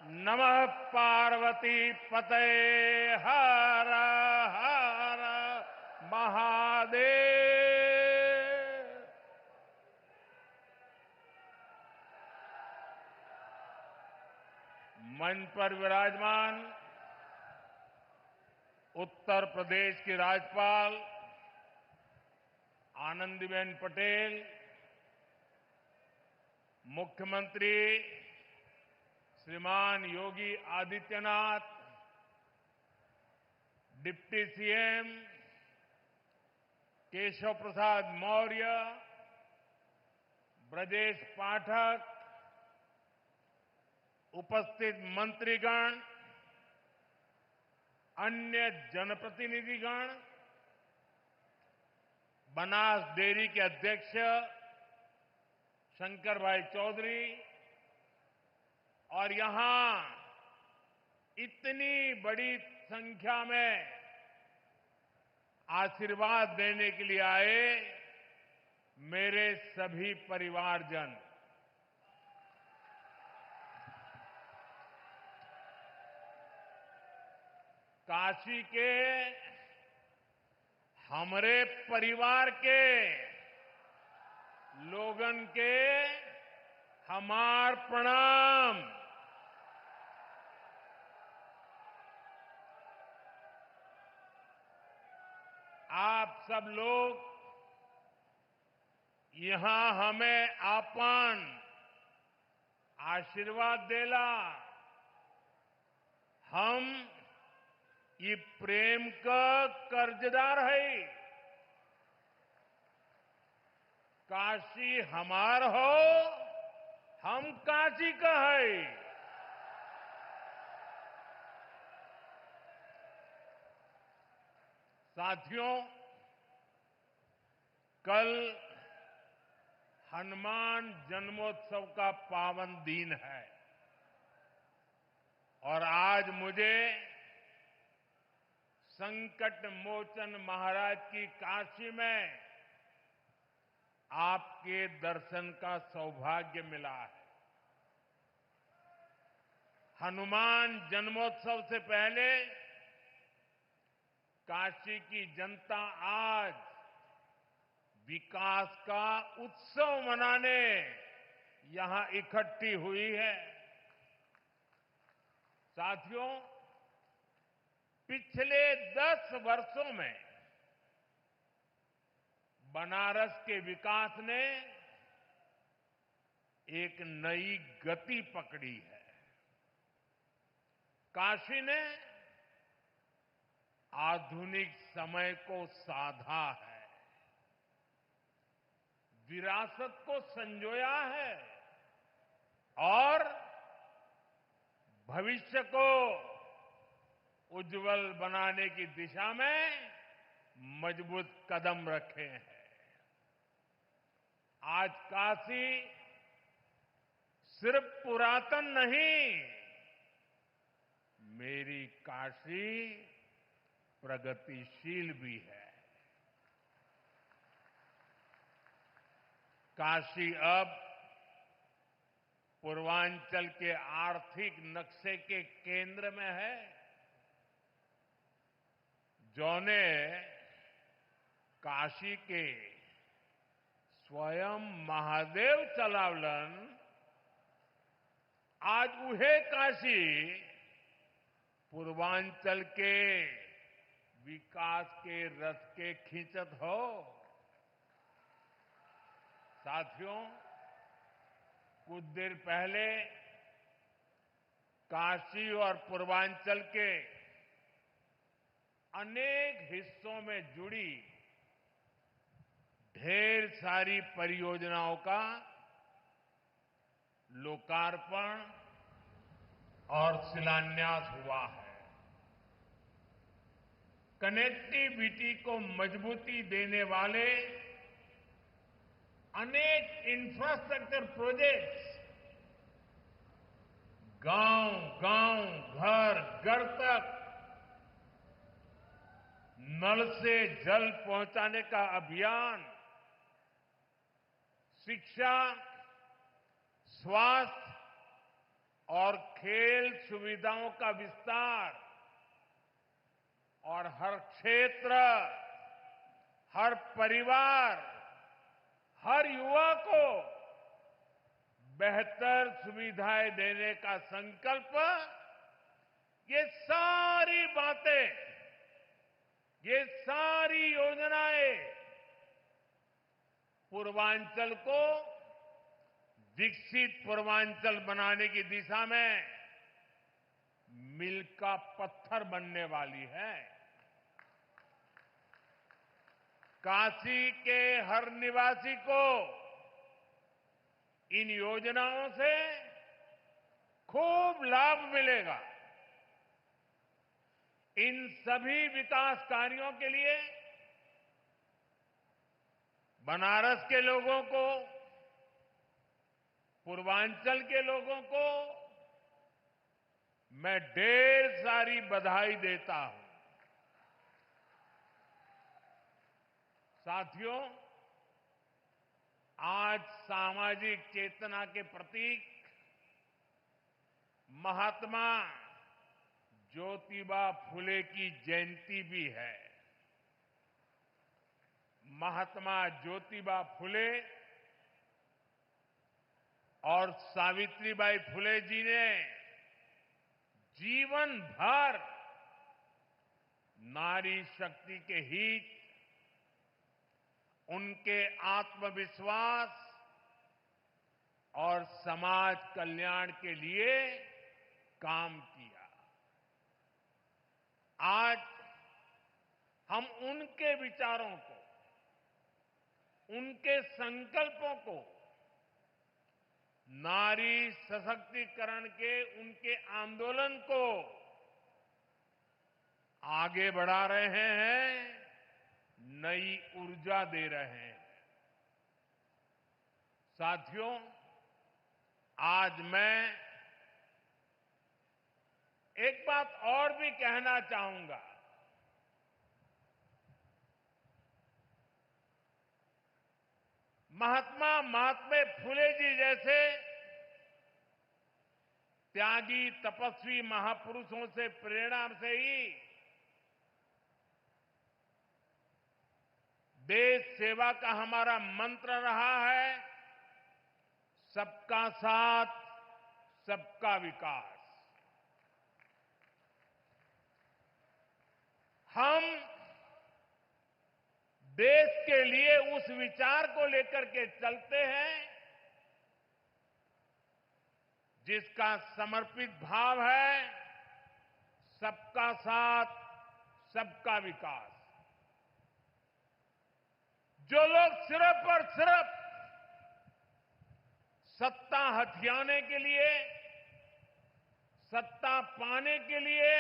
नमः पार्वती पते हर हर महादेव। मंच पर विराजमान उत्तर प्रदेश की राज्यपाल आनंदीबेन पटेल, मुख्यमंत्री श्रीमान योगी आदित्यनाथ, डिप्टी सीएम केशव प्रसाद मौर्य, ब्रजेश पाठक, उपस्थित मंत्रीगण, अन्य जनप्रतिनिधिगण, बनास डेयरी के अध्यक्ष शंकर भाई चौधरी और यहां इतनी बड़ी संख्या में आशीर्वाद देने के लिए आए मेरे सभी परिवारजन, काशी के हमारे परिवार के लोगन के हमार प्रणाम। आप सब लोग यहां हमें आपन आशीर्वाद देला, हम ये प्रेम का कर्जदार है। काशी हमार हो, हम काशी का है। साथियों, कल हनुमान जन्मोत्सव का पावन दिन है और आज मुझे संकट मोचन महाराज की काशी में आपके दर्शन का सौभाग्य मिला है। हनुमान जन्मोत्सव से पहले काशी की जनता आज विकास का उत्सव मनाने यहां इकट्ठी हुई है। साथियों, पिछले 10 वर्षों में बनारस के विकास ने एक नई गति पकड़ी है। काशी ने आधुनिक समय को साधा है, विरासत को संजोया है और भविष्य को उज्जवल बनाने की दिशा में मजबूत कदम रखे हैं। आज काशी सिर्फ पुरातन नहीं, मेरी काशी प्रगतिशील भी है। काशी अब पूर्वांचल के आर्थिक नक्शे के केंद्र में है। जौने काशी के स्वयं महादेव चलावलन, आज उहे काशी पूर्वांचल के विकास के रथ के खींचत हो। साथियों, कुछ देर पहले काशी और पूर्वांचल के अनेक हिस्सों में जुड़ी ढेर सारी परियोजनाओं का लोकार्पण और शिलान्यास हुआ है। कनेक्टिविटी को मजबूती देने वाले अनेक इंफ्रास्ट्रक्चर प्रोजेक्ट्स गांव-गांव, घर-घर तक नल से जल पहुंचाने का अभियान, शिक्षा, स्वास्थ्य, और खेल सुविधाओं का विस्तार और हर क्षेत्र, हर परिवार, हर युवा को बेहतर सुविधाएं देने का संकल्प, ये सारी बातें, ये सारी योजनाएं पूर्वांचल को विकसित पूर्वांचल बनाने की दिशा में मील का पत्थर बनने वाली है। काशी के हर निवासी को इन योजनाओं से खूब लाभ मिलेगा। इन सभी विकास कार्यों के लिए बनारस के लोगों को, पूर्वांचल के लोगों को मैं ढेर सारी बधाई देता हूं। साथियों, आज सामाजिक चेतना के प्रतीक महात्मा ज्योतिबा फुले की जयंती भी है। महात्मा ज्योतिबा फुले और सावित्रीबाई फुले जी ने जीवन भर नारी शक्ति के हित, उनके आत्मविश्वास और समाज कल्याण के लिए काम किया। आज हम उनके विचारों को, उनके संकल्पों को, नारी सशक्तिकरण के उनके आंदोलन को आगे बढ़ा रहे हैं, नई ऊर्जा दे रहे हैं। साथियों, आज मैं एक बात और भी कहना चाहूंगा। महात्मा फुले जी जैसे त्यागी तपस्वी महापुरुषों से प्रेरणा से ही देश सेवा का हमारा मंत्र रहा है, सबका साथ, सबका विकास। हम देश के लिए उस विचार को लेकर के चलते हैं जिसका समर्पित भाव है सबका साथ, सबका विकास। जो लोग सिर्फ और सिर्फ सत्ता हथियाने के लिए, सत्ता पाने के लिए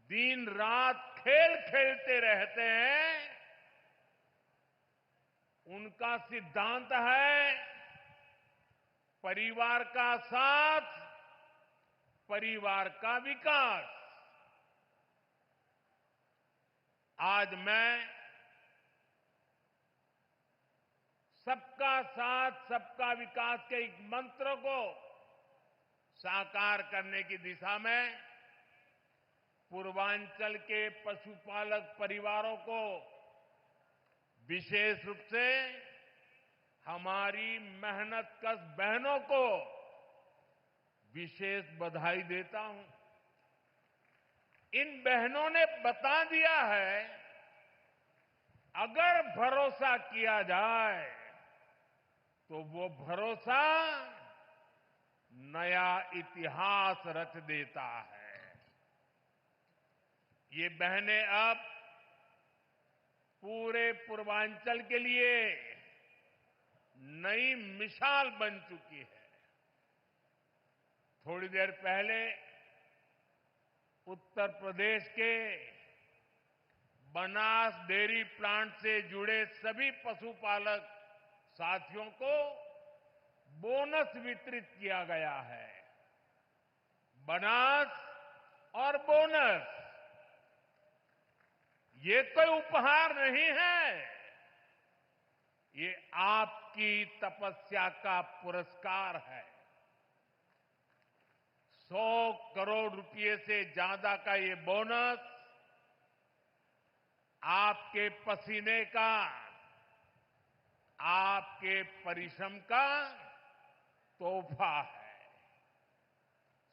दिन रात खेल खेलते रहते हैं, उनका सिद्धांत है परिवार का साथ, परिवार का विकास। आज मैं सबका साथ, सबका विकास के एक मंत्र को साकार करने की दिशा में पूर्वांचल के पशुपालक परिवारों को, विशेष रूप से हमारी मेहनतकश बहनों को विशेष बधाई देता हूं। इन बहनों ने बता दिया है, अगर भरोसा किया जाए तो वो भरोसा नया इतिहास रच देता है। ये बहनें अब पूरे पूर्वांचल के लिए नई मिसाल बन चुकी है। थोड़ी देर पहले उत्तर प्रदेश के बनास डेयरी प्लांट से जुड़े सभी पशुपालक साथियों को बोनस वितरित किया गया है। बनास और बोनस, ये कोई उपहार नहीं है, ये आपकी तपस्या का पुरस्कार है। 100 करोड़ रुपए से ज्यादा का ये बोनस आपके पसीने का, आपके परिश्रम का तोहफा है।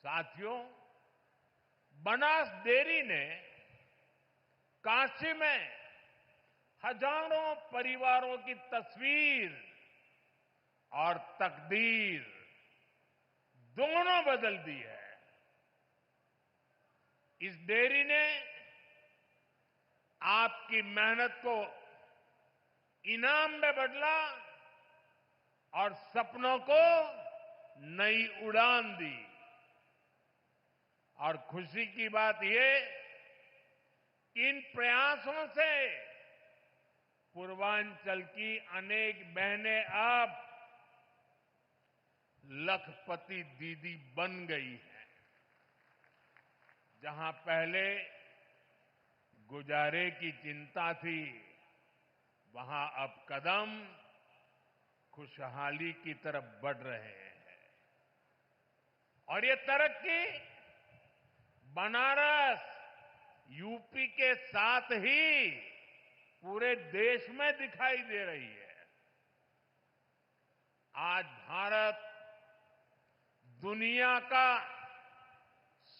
साथियों, बनास डेयरी ने काशी में हजारों परिवारों की तस्वीर और तकदीर दोनों बदल दी है। इस डेयरी ने आपकी मेहनत को इनाम में बदला और सपनों को नई उड़ान दी। और खुशी की बात ये कि इन प्रयासों से पूर्वांचल की अनेक बहनें अब लखपति दीदी बन गई हैं। जहां पहले गुजारे की चिंता थी, वहां अब कदम खुशहाली की तरफ बढ़ रहे हैं। और ये तरक्की बनारस, यूपी के साथ ही पूरे देश में दिखाई दे रही है। आज भारत दुनिया का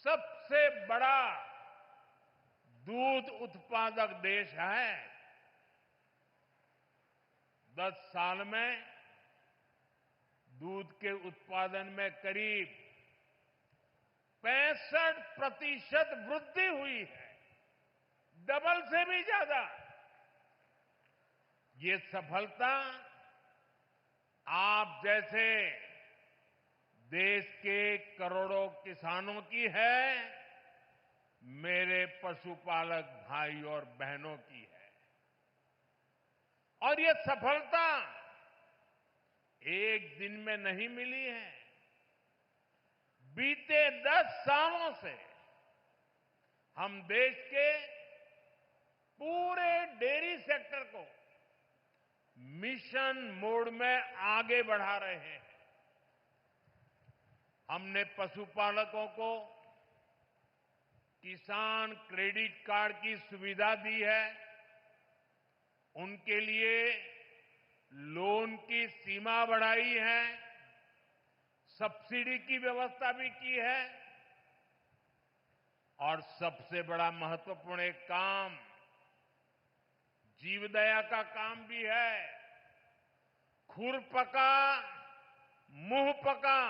सबसे बड़ा दूध उत्पादक देश है। 10 साल में दूध के उत्पादन में करीब 65% वृद्धि हुई है, डबल से भी ज्यादा। ये सफलता आप जैसे देश के करोड़ों किसानों की है, मेरे पशुपालक भाई और बहनों की है। और ये सफलता एक दिन में नहीं मिली है। बीते 10 सालों से हम देश के पूरे डेयरी सेक्टर को मिशन मोड में आगे बढ़ा रहे हैं। हमने पशुपालकों को किसान क्रेडिट कार्ड की सुविधा दी है। उनके लिए लोन की सीमा बढ़ाई है, सब्सिडी की व्यवस्था भी की है। और सबसे बड़ा महत्वपूर्ण एक काम जीवदया का काम भी है। खुरपका, मुंहपका,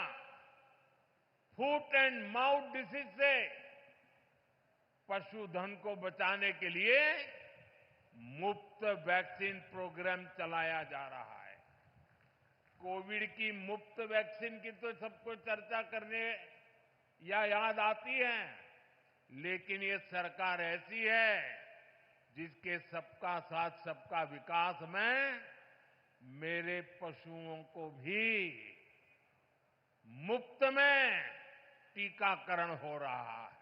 फुट एंड माउथ डिसीज से पशुधन को बचाने के लिए मुफ्त वैक्सीन प्रोग्राम चलाया जा रहा है। कोविड की मुफ्त वैक्सीन की तो सबको चर्चा करने या याद आती है, लेकिन ये सरकार ऐसी है जिसके सबका साथ सबका विकास में मेरे पशुओं को भी मुफ्त में टीकाकरण हो रहा है।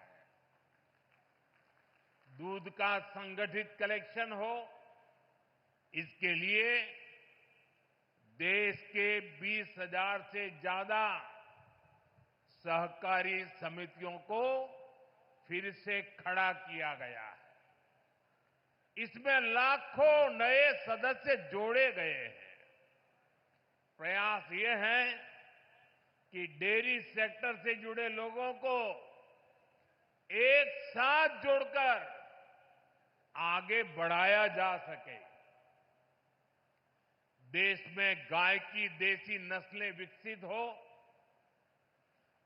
दूध का संगठित कलेक्शन हो, इसके लिए देश के 20,000 से ज्यादा सहकारी समितियों को फिर से खड़ा किया गया है। इसमें लाखों नए सदस्य जोड़े गए हैं। प्रयास ये है कि डेयरी सेक्टर से जुड़े लोगों को एक साथ जोड़कर आगे बढ़ाया जा सके। देश में गाय की देसी नस्लें विकसित हो,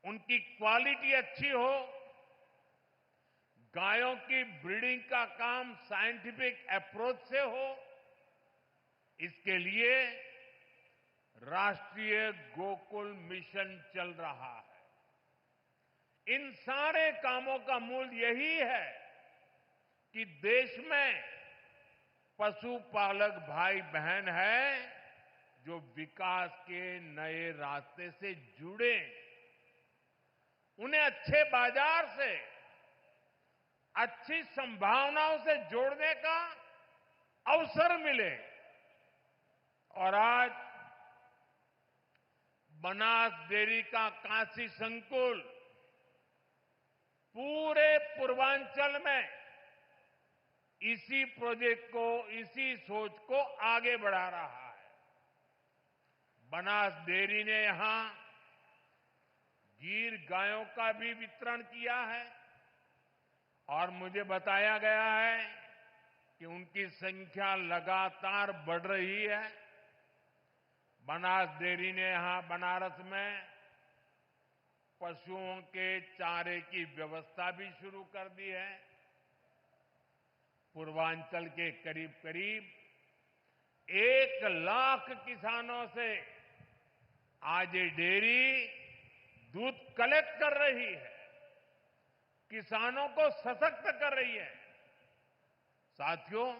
उनकी क्वालिटी अच्छी हो, गायों की ब्रीडिंग का काम साइंटिफिक अप्रोच से हो, इसके लिए राष्ट्रीय गोकुल मिशन चल रहा है। इन सारे कामों का मूल यही है कि देश में पशुपालक भाई बहन है जो विकास के नए रास्ते से जुड़े, उन्हें अच्छे बाजार से, अच्छी संभावनाओं से जोड़ने का अवसर मिले। और आज बनास डेयरी का काशी संकुल पूरे पूर्वांचल में इसी प्रोजेक्ट को, इसी सोच को आगे बढ़ा रहा है। बनास डेयरी ने यहां गीर गायों का भी वितरण किया है और मुझे बताया गया है कि उनकी संख्या लगातार बढ़ रही है। बनास डेयरी ने यहां बनारस में पशुओं के चारे की व्यवस्था भी शुरू कर दी है। पूर्वांचल के करीब करीब 1 लाख किसानों से आज ये डेयरी दूध कलेक्ट कर रही है, किसानों को सशक्त कर रही है। साथियों,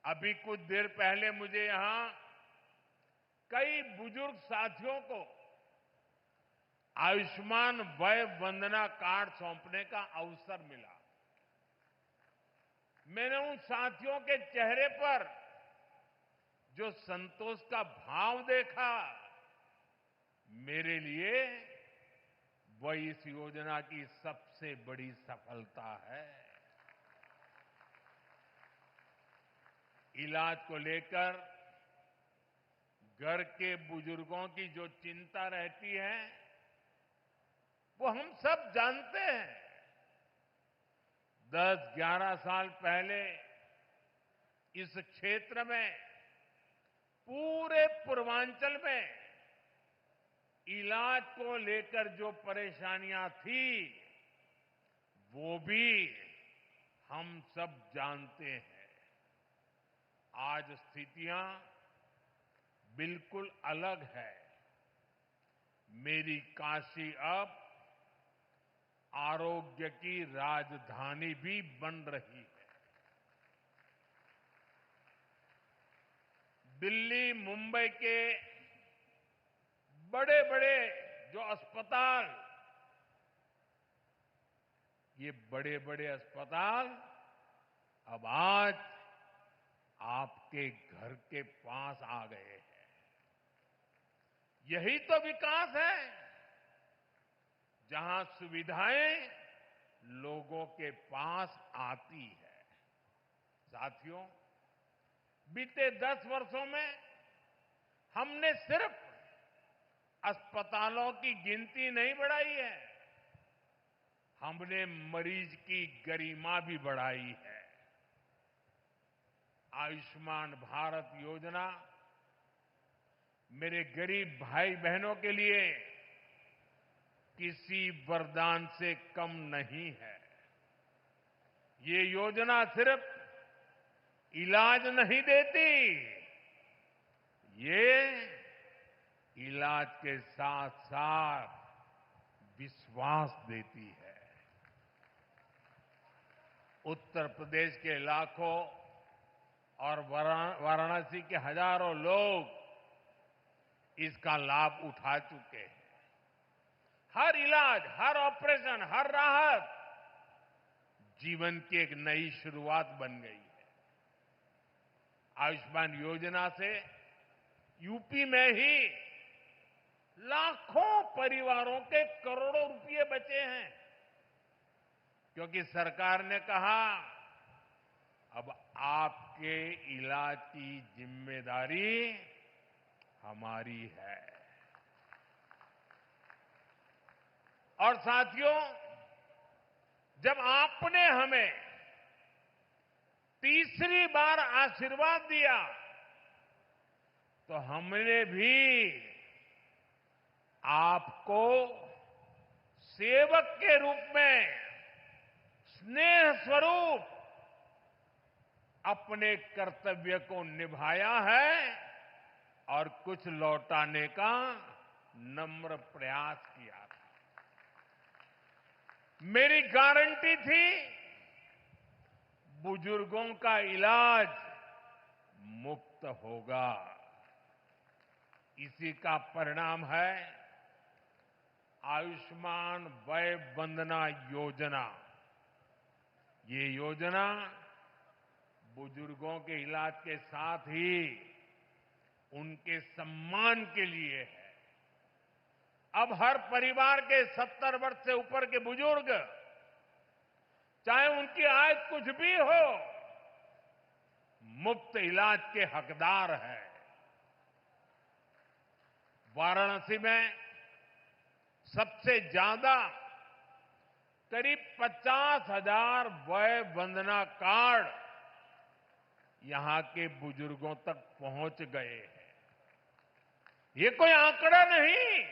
अभी कुछ देर पहले मुझे यहां कई बुजुर्ग साथियों को आयुष्मान वय वंदना कार्ड सौंपने का अवसर मिला। मैंने उन साथियों के चेहरे पर जो संतोष का भाव देखा, मेरे लिए वह इस योजना की सबसे बड़ी सफलता है। इलाज को लेकर घर के बुजुर्गों की जो चिंता रहती है, वो हम सब जानते हैं। 10-11 साल पहले इस क्षेत्र में, पूरे पूर्वांचल में इलाज को लेकर जो परेशानियां थी, वो भी हम सब जानते हैं। आज स्थितियां बिल्कुल अलग है। मेरी काशी अब आरोग्य की राजधानी भी बन रही है। दिल्ली, मुंबई के बड़े बड़े जो अस्पताल, ये बड़े बड़े अस्पताल अब आज आपके घर के पास आ गए हैं। यही तो विकास है, जहां सुविधाएं लोगों के पास आती है। साथियों, बीते 10 वर्षों में हमने सिर्फ अस्पतालों की गिनती नहीं बढ़ाई है, हमने मरीज की गरिमा भी बढ़ाई है। आयुष्मान भारत योजना मेरे गरीब भाई बहनों के लिए किसी वरदान से कम नहीं है। ये योजना सिर्फ इलाज नहीं देती, ये इलाज के साथ साथ विश्वास देती है। उत्तर प्रदेश के लाखों और वाराणसी के हजारों लोग इसका लाभ उठा चुके हैं। हर इलाज, हर ऑपरेशन, हर राहत जीवन की एक नई शुरुआत बन गई है। आयुष्मान योजना से यूपी में ही लाखों परिवारों के करोड़ों रुपए बचे हैं, क्योंकि सरकार ने कहा अब आपके इलाज की जिम्मेदारी हमारी है। और साथियों, जब आपने हमें तीसरी बार आशीर्वाद दिया, तो हमने भी आपको सेवक के रूप में, स्नेह स्वरूप अपने कर्तव्य को निभाया है और कुछ लौटाने का नम्र प्रयास किया था। मेरी गारंटी थी, बुजुर्गों का इलाज मुफ्त होगा। इसी का परिणाम है आयुष्मान वय वंदना योजना। ये योजना बुजुर्गों के इलाज के साथ ही उनके सम्मान के लिए है। अब हर परिवार के 70 वर्ष से ऊपर के बुजुर्ग चाहे उनकी आय कुछ भी हो, मुफ्त इलाज के हकदार है। वाराणसी में सबसे ज्यादा करीब 50,000 वय वंदना कार्ड यहां के बुजुर्गों तक पहुंच गए हैं। ये कोई आंकड़ा नहीं,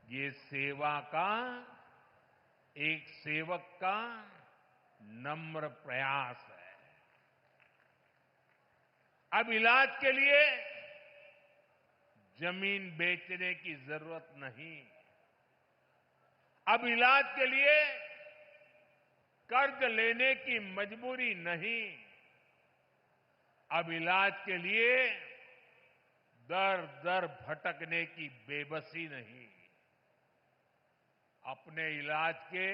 ये सेवा का, एक सेवक का नम्र प्रयास है। अब इलाज के लिए जमीन बेचने की जरूरत नहीं। अब इलाज के लिए कर्ज लेने की मजबूरी नहीं। अब इलाज के लिए दर दर भटकने की बेबसी नहीं। अपने इलाज के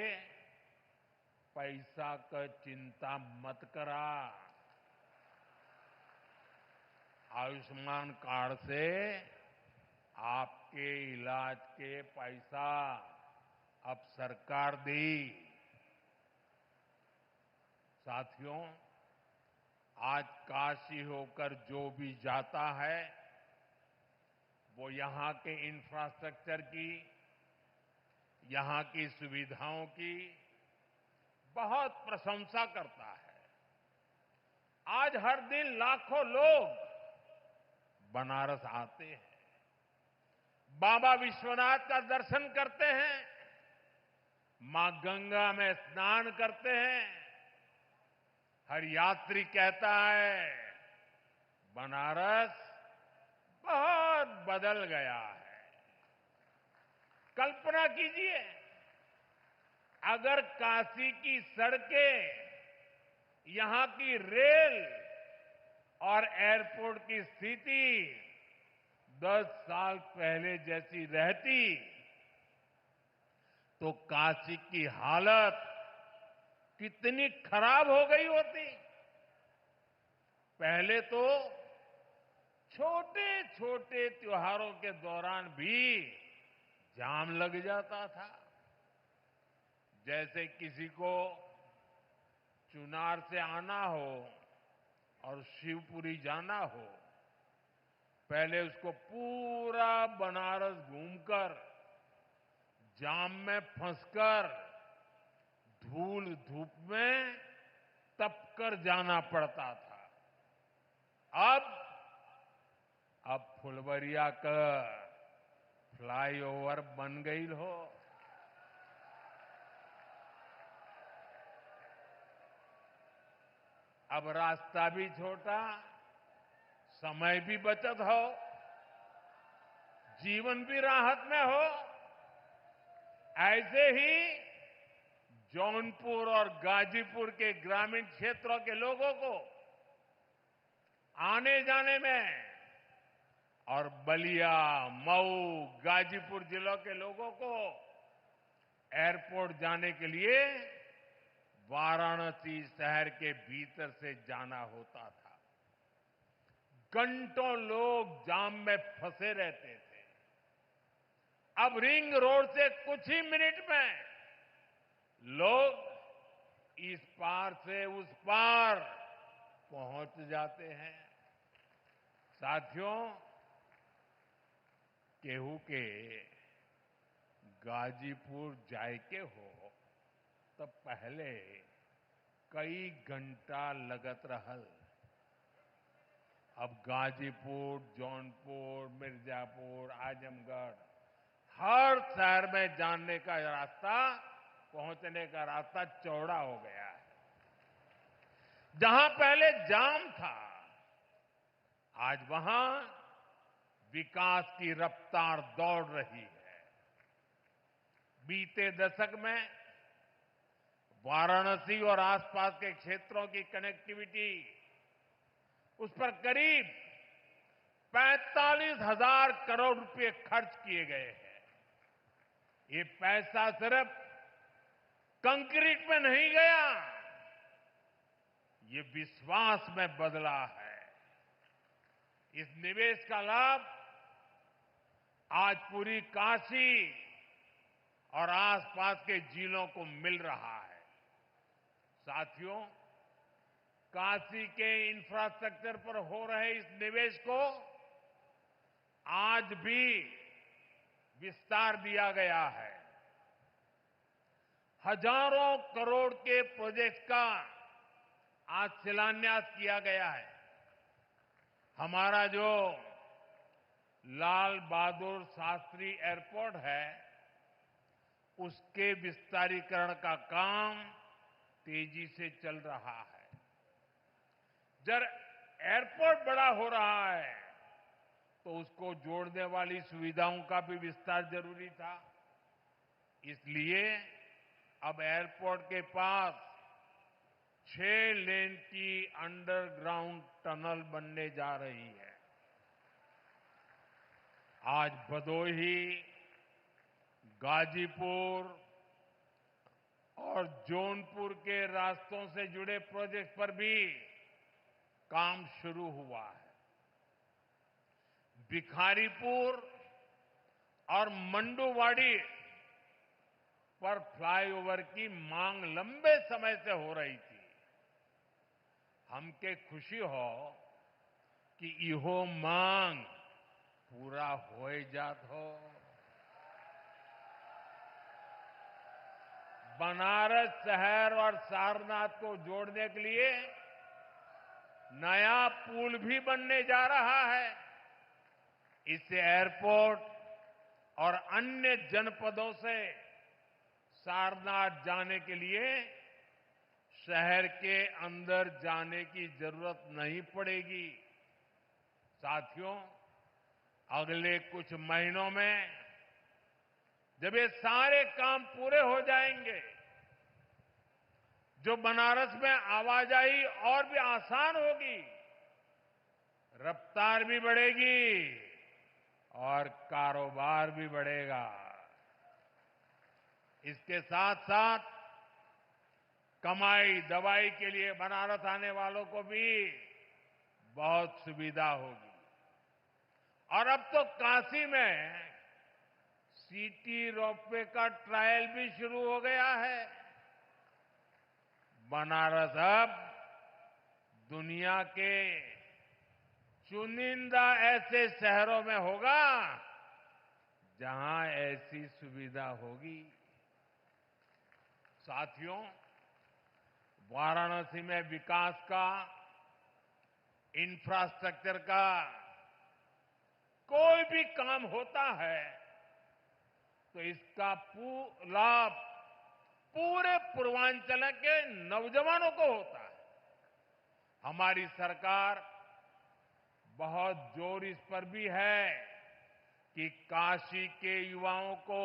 पैसा का चिंता मत करा। आयुष्मान कार्ड से आपके इलाज के पैसा अब सरकार दी। साथियों, आज काशी होकर जो भी जाता है वो यहां के इंफ्रास्ट्रक्चर की, यहां की सुविधाओं की बहुत प्रशंसा करता है। आज हर दिन लाखों लोग बनारस आते हैं, बाबा विश्वनाथ का दर्शन करते हैं, मां गंगा में स्नान करते हैं। हर यात्री कहता है बनारस बहुत बदल गया है। कल्पना कीजिए, अगर काशी की सड़कें, यहां की रेल और एयरपोर्ट की स्थिति 10 साल पहले जैसी रहती तो काशी की हालत कितनी खराब हो गई होती। पहले तो छोटे छोटे त्योहारों के दौरान भी जाम लग जाता था। जैसे किसी को चुनार से आना हो और शिवपुरी जाना हो, पहले उसको पूरा बनारस घूमकर, जाम में फंसकर, धूल धूप में तपकर जाना पड़ता था। अब फुलवरिया का फ्लाईओवर बन गई हो। अब रास्ता भी छोटा, समय भी बचत हो, जीवन भी राहत में हो। ऐसे ही जौनपुर और गाजीपुर के ग्रामीण क्षेत्रों के लोगों को आने जाने में, और बलिया, मऊ, गाजीपुर जिलों के लोगों को एयरपोर्ट जाने के लिए वाराणसी शहर के भीतर से जाना होता था। घंटों लोग जाम में फंसे रहते थे। अब रिंग रोड से कुछ ही मिनट में लोग इस पार से उस पार पहुंच जाते हैं। साथियों, केहू के गाजीपुर जायके हो तो पहले कई घंटा लगत रहल। अब गाजीपुर, जौनपुर, मिर्जापुर, आजमगढ़, हर शहर में जाने का रास्ता, पहुंचने का रास्ता चौड़ा हो गया है। जहां पहले जाम था, आज वहां विकास की रफ्तार दौड़ रही है। बीते दशक में वाराणसी और आसपास के क्षेत्रों की कनेक्टिविटी, उस पर करीब 45,000 करोड़ रुपए खर्च किए गए हैं। ये पैसा सिर्फ कंक्रीट में नहीं गया, ये विश्वास में बदला है। इस निवेश का लाभ आज पूरी काशी और आसपास के जिलों को मिल रहा है। साथियों, काशी के इंफ्रास्ट्रक्चर पर हो रहे इस निवेश को आज भी विस्तार दिया गया है। हजारों करोड़ के प्रोजेक्ट का आज शिलान्यास किया गया है। हमारा जो लाल बहादुर शास्त्री एयरपोर्ट है, उसके विस्तारीकरण का काम तेजी से चल रहा है। जब एयरपोर्ट बड़ा हो रहा है तो उसको जोड़ने वाली सुविधाओं का भी विस्तार जरूरी था। इसलिए अब एयरपोर्ट के पास 6 लेन की अंडरग्राउंड टनल बनने जा रही है। आज भदोही, गाजीपुर और जौनपुर के रास्तों से जुड़े प्रोजेक्ट पर भी काम शुरू हुआ है। भिखारीपुर और मंडुवाड़ी पर फ्लाईओवर की मांग लंबे समय से हो रही थी। हमके खुशी हो कि इहो मांग पूरा हो जात हो। बनारस शहर और सारनाथ को जोड़ने के लिए नया पुल भी बनने जा रहा है। इससे एयरपोर्ट और अन्य जनपदों से सारनाथ जाने के लिए शहर के अंदर जाने की जरूरत नहीं पड़ेगी। साथियों, अगले कुछ महीनों में जब ये सारे काम पूरे हो जाएंगे, जो बनारस में आवाजाही और भी आसान होगी, रफ्तार भी बढ़ेगी और कारोबार भी बढ़ेगा। इसके साथ साथ कमाई दवाई के लिए बनारस आने वालों को भी बहुत सुविधा होगी। और अब तो काशी में सिटी रोपवे का ट्रायल भी शुरू हो गया है। बनारस अब दुनिया के चुनिंदा ऐसे शहरों में होगा जहां ऐसी सुविधा होगी। साथियों, वाराणसी में विकास का, इंफ्रास्ट्रक्चर का कोई भी काम होता है तो इसका लाभ पूरे पूर्वांचल के नौजवानों को होता है। हमारी सरकार बहुत जोर इस पर भी है कि काशी के युवाओं को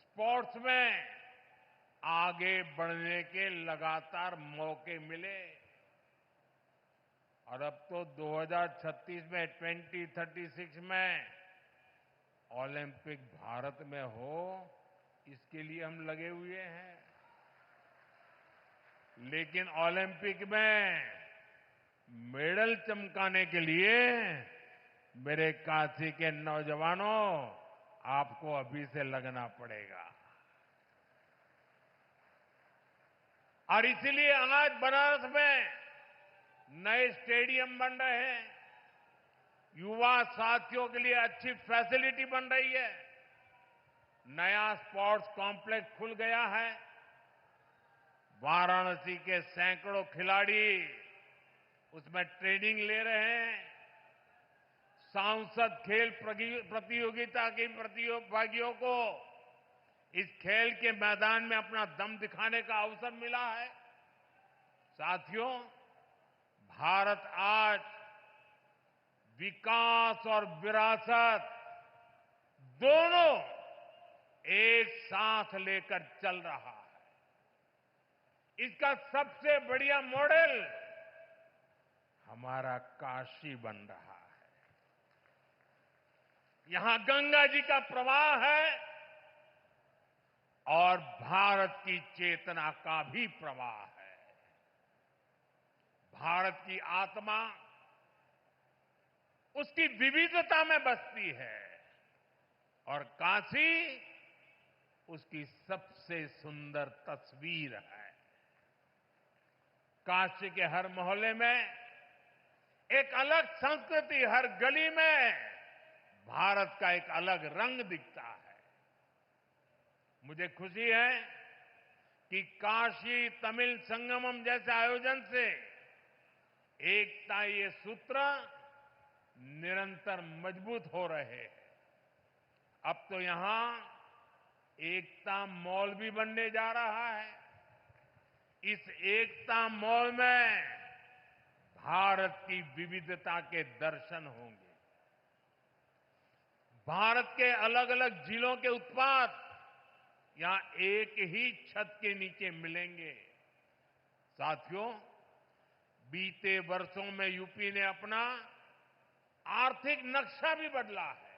स्पोर्ट्स में आगे बढ़ने के लगातार मौके मिले। और अब तो 2036 में 2036 में ओलंपिक भारत में हो, इसके लिए हम लगे हुए हैं। लेकिन ओलंपिक में मेडल चमकाने के लिए मेरे काशी के नौजवानों, आपको अभी से लगना पड़ेगा। और इसीलिए आज बनारस में नए स्टेडियम बन रहे हैं, युवा साथियों के लिए अच्छी फैसिलिटी बन रही है, नया स्पोर्ट्स कॉम्प्लेक्स खुल गया है। वाराणसी के सैकड़ों खिलाड़ी उसमें ट्रेनिंग ले रहे हैं। सांसद खेल प्रतियोगिता के प्रतिभागियों को इस खेल के मैदान में अपना दम दिखाने का अवसर मिला है। साथियों, भारत आज विकास और विरासत दोनों एक साथ लेकर चल रहा है। इसका सबसे बढ़िया मॉडल हमारा काशी बन रहा है। यहां गंगा जी का प्रवाह है और भारत की चेतना का भी प्रवाह है। भारत की आत्मा उसकी विविधता में बसती है और काशी उसकी सबसे सुंदर तस्वीर है। काशी के हर मोहल्ले में एक अलग संस्कृति, हर गली में भारत का एक अलग रंग दिखता है। मुझे खुशी है कि काशी तमिल संगमम जैसे आयोजन से एकता ये सूत्र निरंतर मजबूत हो रहे हैं। अब तो यहां एकता मॉल भी बनने जा रहा है। इस एकता मॉल में भारत की विविधता के दर्शन होंगे। भारत के अलग अलग जिलों के उत्पाद यहां एक ही छत के नीचे मिलेंगे। साथियों, बीते वर्षों में यूपी ने अपना आर्थिक नक्शा भी बदला है,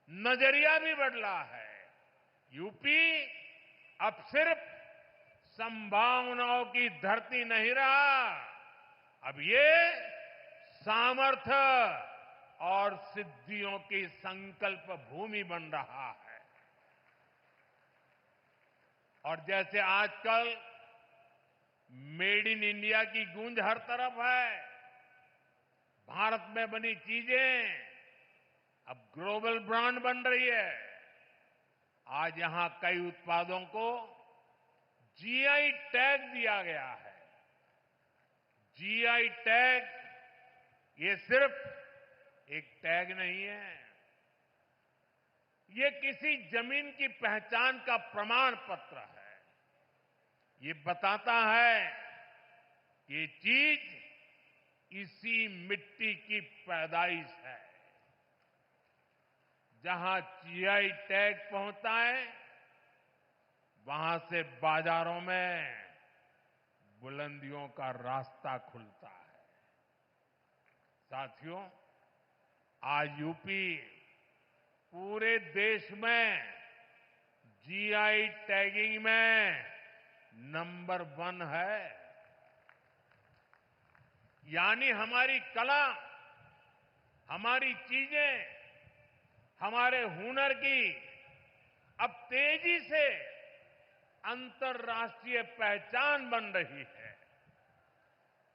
नजरिया भी बदला है। यूपी अब सिर्फ संभावनाओं की धरती नहीं रहा, अब ये सामर्थ्य और सिद्धियों की संकल्प भूमि बन रहा है। और जैसे आजकल मेड इन इंडिया की गूंज हर तरफ है, भारत में बनी चीजें अब ग्लोबल ब्रांड बन रही है। आज यहां कई उत्पादों को जीआई टैग दिया गया है। जीआई टैग ये सिर्फ एक टैग नहीं है, ये किसी जमीन की पहचान का प्रमाण पत्र है। ये बताता है कि ये चीज इसी मिट्टी की पैदाइश है। जहां जीआई टैग पहुंचता है, वहां से बाजारों में बुलंदियों का रास्ता खुलता है। साथियों, आज यूपी पूरे देश में जीआई टैगिंग में नंबर 1 है। यानी हमारी कला, हमारी चीजें, हमारे हुनर की अब तेजी से अंतर्राष्ट्रीय पहचान बन रही है।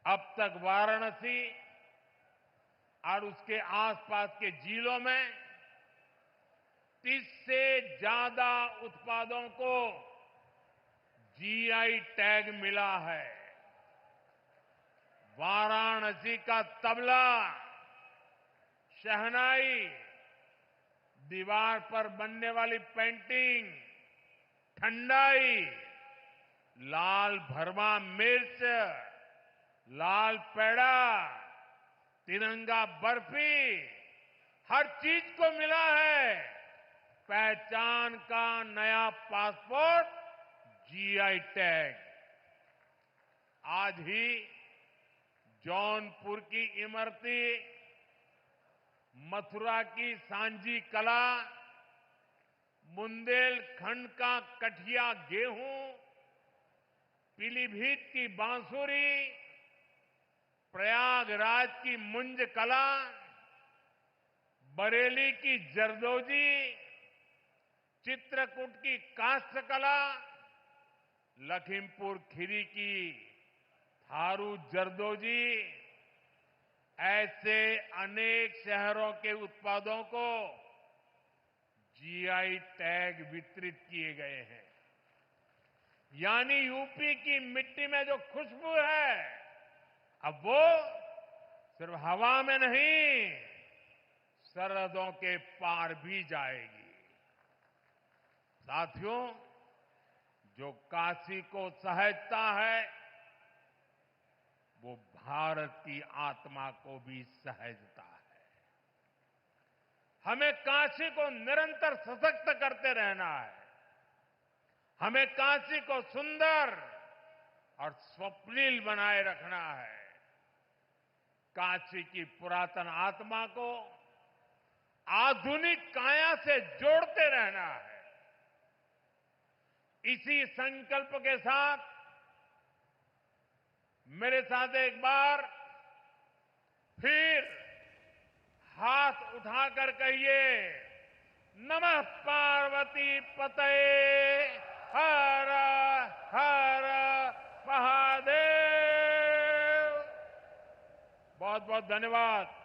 अब तक वाराणसी और उसके आसपास के जिलों में 30 से ज्यादा उत्पादों को जीआई टैग मिला है। वाराणसी का तबला, शहनाई, दीवार पर बनने वाली पेंटिंग, ठंडाई, लाल भरमा मिर्च, लाल पेड़ा, तिरंगा बर्फी, हर चीज को मिला है पहचान का नया पासपोर्ट, जीआई टैग। आज ही जौनपुर की इमरती, मथुरा की सांझी कला, बुंदेलखंड का कठिया गेहूं, पीलीभीत की बांसुरी, प्रयागराज की मुंज कला, बरेली की जरदोजी, चित्रकूट की काष्ठ कला, लखीमपुर खीरी की थारू जरदोजी, ऐसे अनेक शहरों के उत्पादों को जीआई टैग वितरित किए गए हैं। यानी यूपी की मिट्टी में जो खुशबू है, अब वो सिर्फ हवा में नहीं, सरहदों के पार भी जाएगी। साथियों, जो काशी को सहेजता है, वो भारत की आत्मा को भी सहेजता है। हमें काशी को निरंतर सशक्त करते रहना है। हमें काशी को सुंदर और स्वप्निल बनाए रखना है। काशी की पुरातन आत्मा को आधुनिक काया से जोड़ते रहना है। इसी संकल्प के साथ मेरे साथ एक बार फिर हाथ उठाकर कहिए, नमः पार्वती पतये हर हर महादेव। बहुत धन्यवाद।